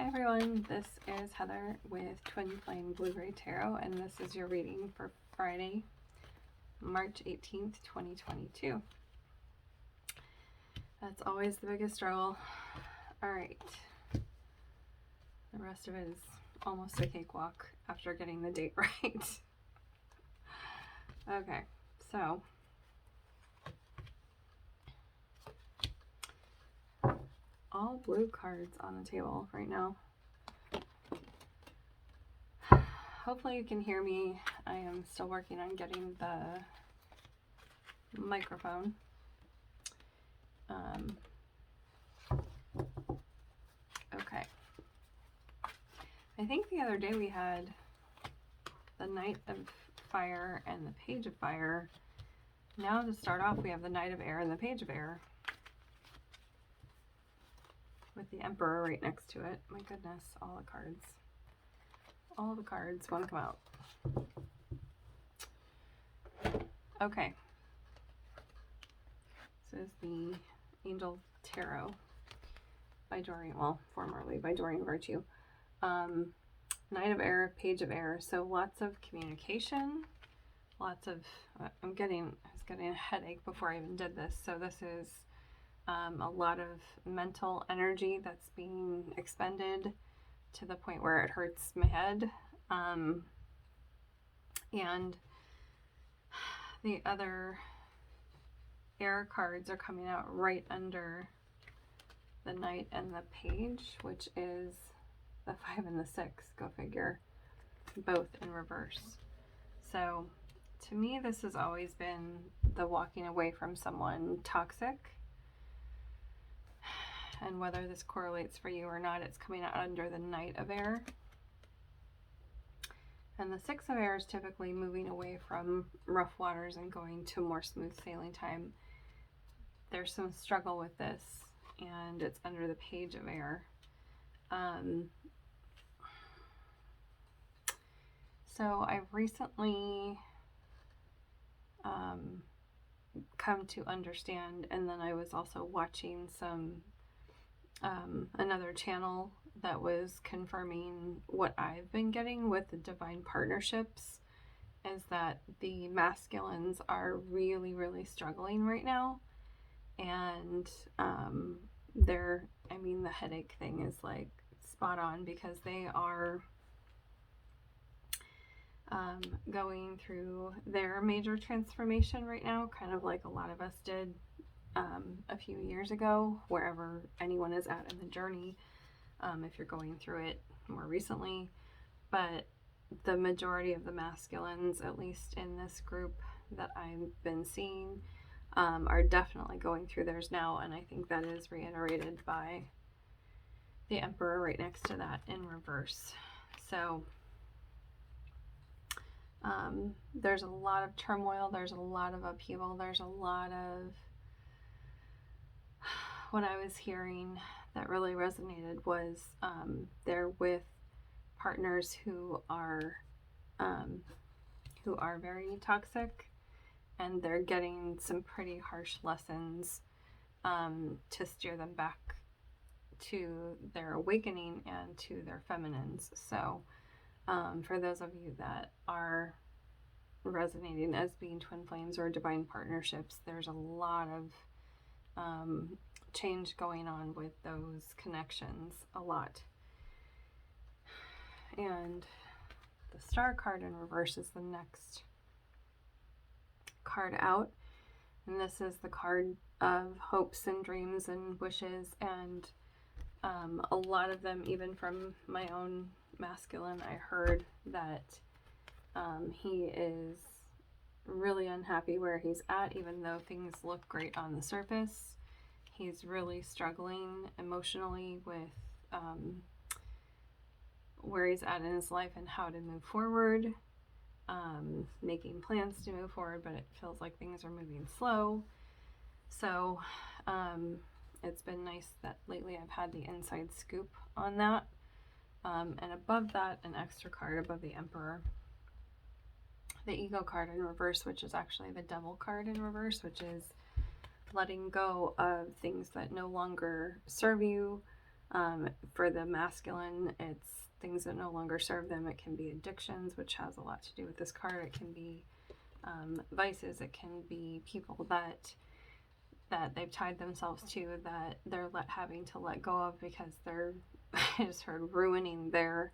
Hi everyone, this is Heather with Twin Flame Blueberry Tarot, and this is your reading for Friday, March 18th, 2022. That's always the biggest struggle. Alright, the rest of it is almost a cakewalk after getting the date right. Okay, so all blue cards on the table right now. Hopefully you can hear me. I am still working on getting the microphone. Okay. I think the other day we had the Knight of Fire and the Page of Fire. Now to start off, we have the Knight of Air and the Page of Air, with the Emperor right next to it. My goodness, all the cards want to come out. Okay, this is the Angel Tarot by Doreen, well, formerly by Doreen Virtue. Knight of Air, Page of Air, so lots of communication, lots of, I was getting a headache before I even did this, so this is a lot of mental energy that's being expended to the point where it hurts my head. And the other air cards are coming out right under the Knight and the Page, which is the 5 and the 6, go figure, both in reverse. So to me, this has always been the walking away from someone toxic. And whether this correlates for you or not, it's coming out under the Knight of Air. And the 6 of Air is typically moving away from rough waters and going to more smooth sailing time. There's some struggle with this, and it's under the Page of Air. So I've recently come to understand, and then I was also watching some another channel that was confirming what I've been getting with the divine partnerships, is that the masculines are really, really struggling right now. And the headache thing is like spot on, because they are going through their major transformation right now, kind of like a lot of us did a few years ago, wherever anyone is at in the journey, if you're going through it more recently. But the majority of the masculines, at least in this group that I've been seeing, are definitely going through theirs now, and I think that is reiterated by the Emperor right next to that in reverse. So there's a lot of turmoil, there's a lot of upheaval, there's a lot of what I was hearing that really resonated was they're with partners who are very toxic, and they're getting some pretty harsh lessons to steer them back to their awakening and to their feminines. So for those of you that are resonating as being twin flames or divine partnerships, there's a lot of change going on with those connections, a lot. And the Star card in reverse is the next card out, and this is the card of hopes and dreams and wishes, and a lot of them, even from my own masculine, I heard that he is really unhappy where he's at, even though things look great on the surface. He's really struggling emotionally with where he's at in his life and how to move forward, making plans to move forward, but it feels like things are moving slow. So it's been nice that lately I've had the inside scoop on that. And above that, an extra card above the Emperor, the Ego card in reverse, which is actually the Devil card in reverse, which is letting go of things that no longer serve you, For the masculine, it's things that no longer serve them. It can be addictions, which has a lot to do with this card. It can be vices. It can be people that they've tied themselves to, that they're having to let go of because they're, I just heard, ruining their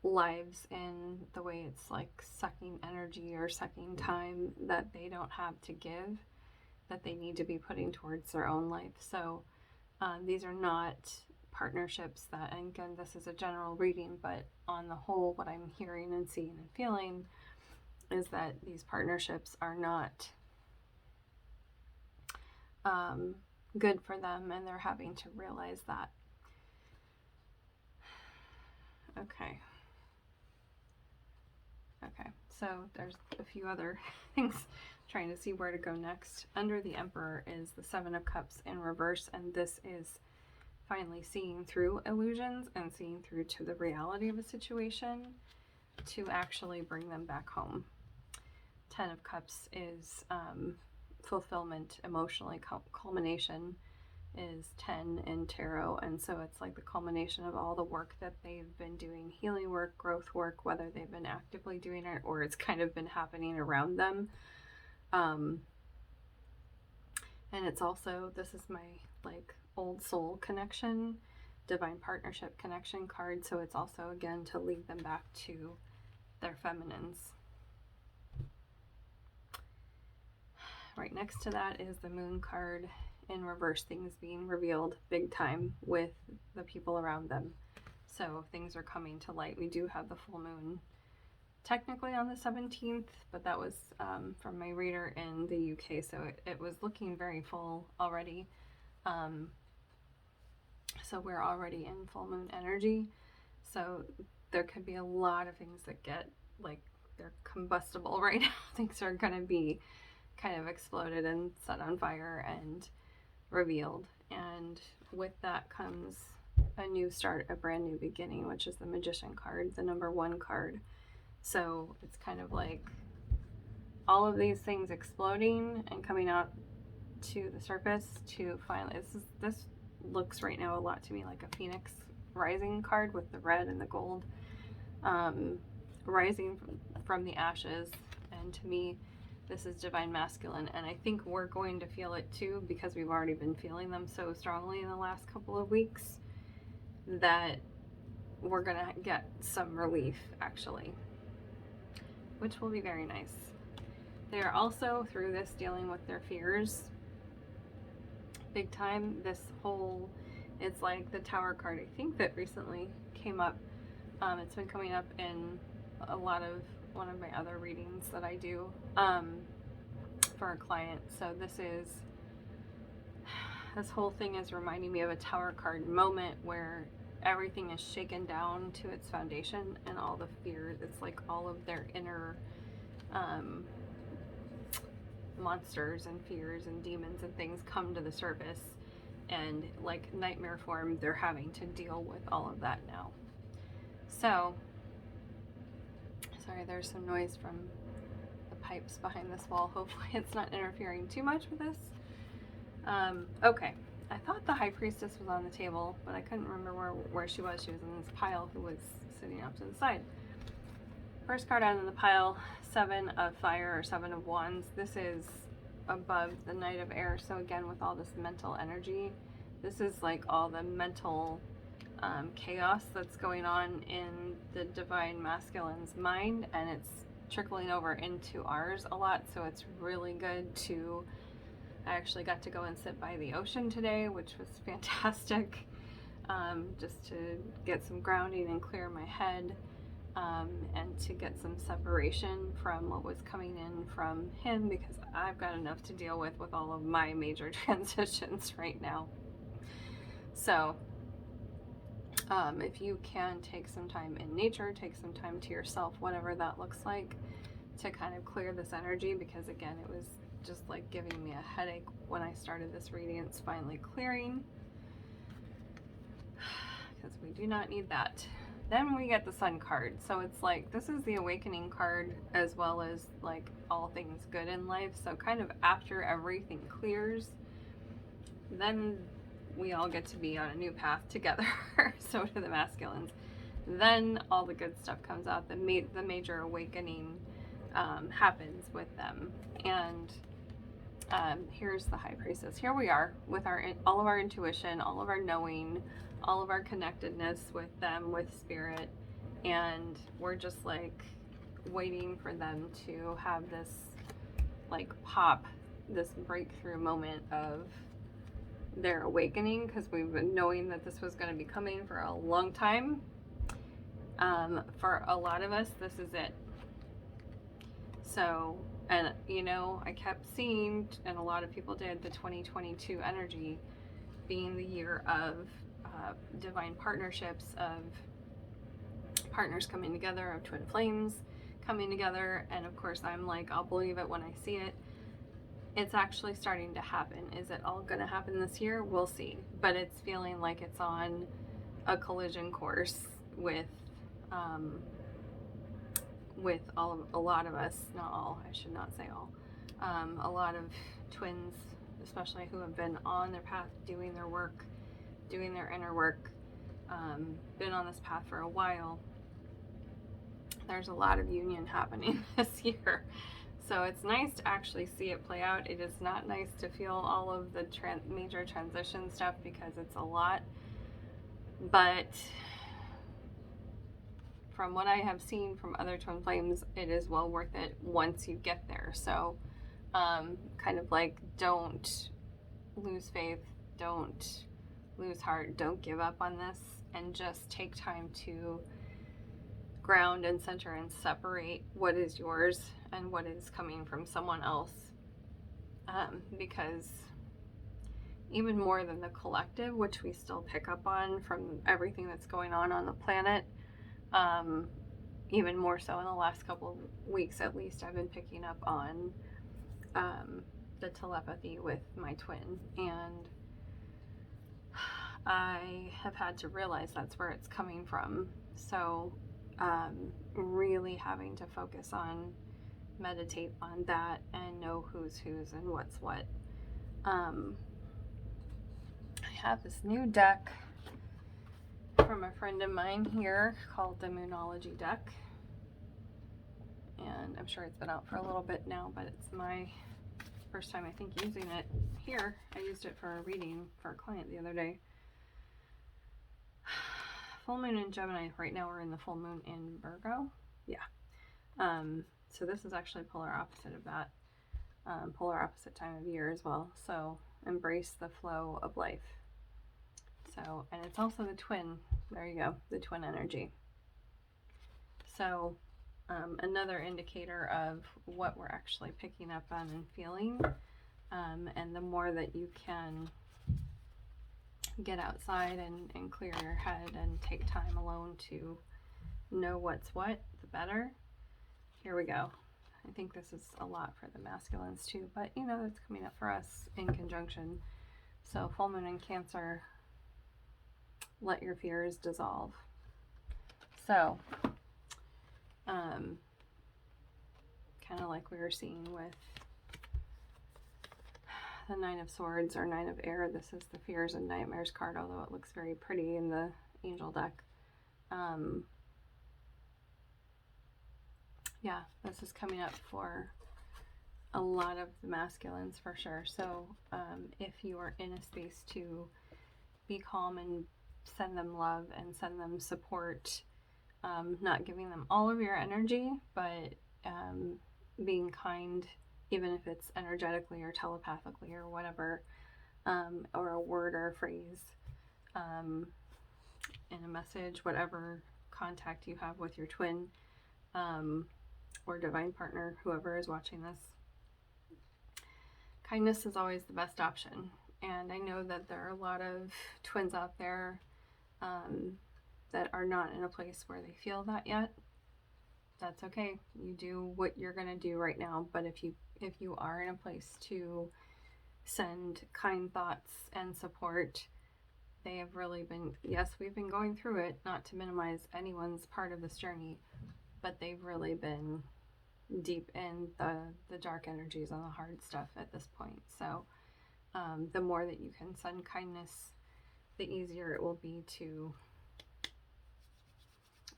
lives in the way it's like sucking energy or sucking time that they don't have to give, that they need to be putting towards their own life. So these are not partnerships that, and again, this is a general reading, but on the whole, what I'm hearing and seeing and feeling is that these partnerships are not good for them, and they're having to realize that. Okay, so there's a few other things, trying to see where to go next. Under the Emperor is the Seven of Cups in reverse, and this is finally seeing through illusions and seeing through to the reality of a situation to actually bring them back home. Ten of Cups is fulfillment, emotionally. Culmination is 10 in tarot, and so it's like the culmination of all the work that they've been doing, healing work, growth work, whether they've been actively doing it or it's kind of been happening around them. And it's also, this is my like old soul connection, divine partnership connection card, so it's also again to lead them back to their feminines. Right next to that is the Moon card in reverse, things being revealed big time with the people around them. So things are coming to light. We do have the full moon technically on the 17th, but that was from my reader in the UK, so it was looking very full already. So we're already in full moon energy, so there could be a lot of things that get like, they're combustible right now. Things are going to be kind of exploded and set on fire and revealed, and with that comes a new start, a brand new beginning, which is the Magician card, the number 1 card. So it's kind of like all of these things exploding and coming out to the surface to finally, this looks right now a lot to me like a Phoenix Rising card with the red and the gold, rising from the ashes. And to me, this is divine masculine, and I think we're going to feel it too, because we've already been feeling them so strongly in the last couple of weeks that we're gonna get some relief actually, which will be very nice. They're also through this dealing with their fears big time. This whole, it's like the Tower card, I think, that recently came up. It's been coming up in a lot of one of my other readings that I do for a client. So this whole thing is reminding me of a Tower card moment where everything is shaken down to its foundation, and all the fears, it's like all of their inner monsters and fears and demons and things come to the surface, and like nightmare form, they're having to deal with all of that now. So sorry, there's some noise from the pipes behind this wall. Hopefully it's not interfering too much with this. Okay, I thought the High Priestess was on the table, but I couldn't remember where she was. She was in this pile who was sitting up to the side. First card out of the pile, 7 of Fire or 7 of Wands. This is above the Knight of Air. So again, with all this mental energy, this is like all the mental chaos that's going on in the divine masculine's mind, and it's trickling over into ours a lot. So it's really good to, I actually got to go and sit by the ocean today, which was fantastic, just to get some grounding and clear my head, and to get some separation from what was coming in from him, because I've got enough to deal with all of my major transitions right now. So if you can take some time in nature, take some time to yourself, whatever that looks like, to kind of clear this energy, because again, it was just like giving me a headache when I started this reading. It's finally clearing, because we do not need that. Then we get the Sun card. So it's like, this is the awakening card as well as like all things good in life. So kind of after everything clears, then we all get to be on a new path together. So do the masculines. Then all the good stuff comes out. The major awakening happens with them. And here's the High Priestess. Here we are with all of our intuition, all of our knowing, all of our connectedness with them, with spirit, and we're just like waiting for them to have this like pop, this breakthrough moment of their awakening, because we've been knowing that this was going to be coming for a long time. For a lot of us, this is it. So, and you know, I kept seeing, and a lot of people did, the 2022 energy being the year of divine partnerships, of partners coming together, of twin flames coming together. And of course, I'm like, I'll believe it when I see it. It's actually starting to happen. Is it all going to happen this year? We'll see. But it's feeling like it's on a collision course with a lot of us, not all, I should not say all, a lot of twins, especially who have been on their path, doing their work, doing their inner work, been on this path for a while. There's a lot of union happening this year. So it's nice to actually see it play out. It is not nice to feel all of the major transition stuff, because it's a lot. But from what I have seen from other twin flames, it is well worth it once you get there. So kind of like, don't lose faith, don't lose heart, don't give up on this, and just take time to ground and center and separate what is yours and what is coming from someone else. Because even more than the collective, which we still pick up on from everything that's going on the planet, even more so in the last couple of weeks at least, I've been picking up on the telepathy with my twin, and I have had to realize that's where it's coming from. So really having to focus on, meditate on that, and know who's and what's what. I have this new deck from a friend of mine here called the Moonology deck, and I'm sure it's been out for a little bit now, but it's my first time, I think, using it here. I used it for a reading for a client the other day. Full moon in Gemini. Right now we're in the full moon in Virgo. Yeah. So this is actually polar opposite of that. Polar opposite time of year as well. So embrace the flow of life. So, and it's also the twin. There you go. The twin energy. So another indicator of what we're actually picking up on and feeling. And the more that you can get outside and clear your head and take time alone to know what's what, the better. Here we go. I think this is a lot for the masculines too, but you know, it's coming up for us in conjunction. So full moon in Cancer, let your fears dissolve. So kind of like we were seeing with the Nine of Swords or Nine of Air. This is the Fears and Nightmares card, although it looks very pretty in the angel deck. Yeah, this is coming up for a lot of the masculines for sure. So if you are in a space to be calm and send them love and send them support, not giving them all of your energy, but being kind, even if it's energetically or telepathically or whatever, or a word or a phrase in a message, whatever contact you have with your twin or divine partner, whoever is watching this. Kindness is always the best option. And I know that there are a lot of twins out there that are not in a place where they feel that yet. That's okay. You do what you're going to do right now. But if you are in a place to send kind thoughts and support, they have really been, yes, we've been going through it, not to minimize anyone's part of this journey, but they've really been deep in the dark energies and the hard stuff at this point. So the more that you can send kindness the easier it will be to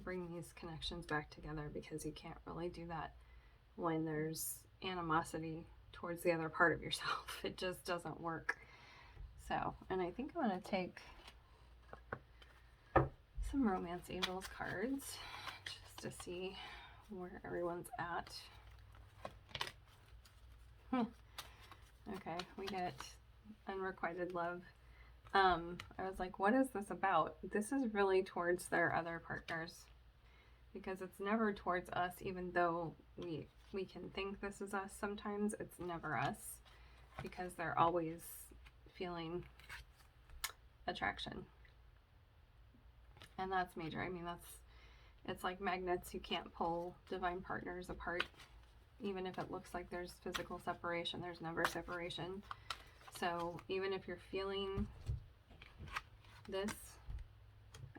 bring these connections back together, because you can't really do that when there's animosity towards the other part of yourself. It just doesn't work. So, and I think I'm going to take some Romance Angels cards just to see where everyone's at. Okay, we get Unrequited Love. I was like, what is this about? This is really towards their other partners, because it's never towards us, even though we can think this is us sometimes. It's never us, because they're always feeling attraction. And that's major. I mean, it's like magnets. You can't pull divine partners apart. Even if it looks like there's physical separation, there's never separation. So even if you're feeling this,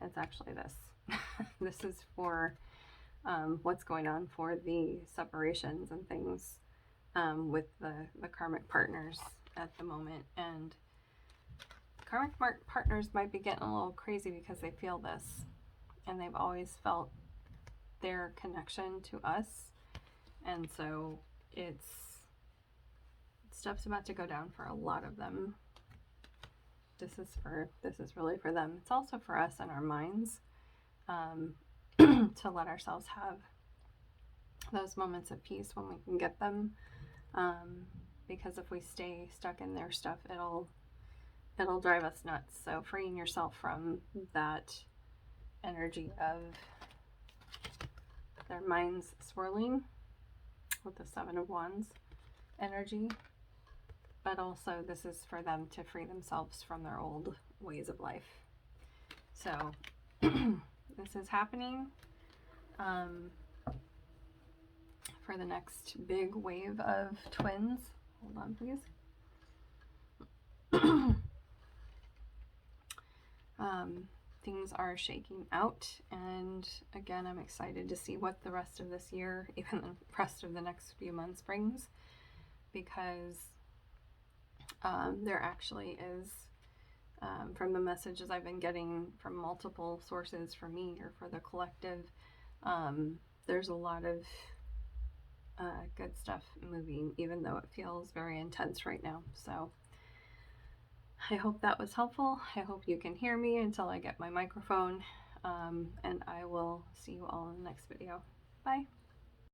it's actually this. This is for what's going on for the separations and things with the karmic partners at the moment. And karmic partners might be getting a little crazy because they feel this, and they've always felt their connection to us. And so stuff's about to go down for a lot of them. This is really for them. It's also for us in our minds, to let ourselves have those moments of peace when we can get them. Because if we stay stuck in their stuff, it'll drive us nuts. So freeing yourself from that energy of their minds swirling with the Seven of Wands energy. But also this is for them to free themselves from their old ways of life. So this is happening for the next big wave of twins. Hold on, please. Things are shaking out, and again, I'm excited to see what the rest of this year, even the rest of the next few months, brings, because there actually is, from the messages I've been getting from multiple sources for me or for the collective, there's a lot of good stuff moving, even though it feels very intense right now. So I hope that was helpful. I hope you can hear me until I get my microphone, and I will see you all in the next video. Bye.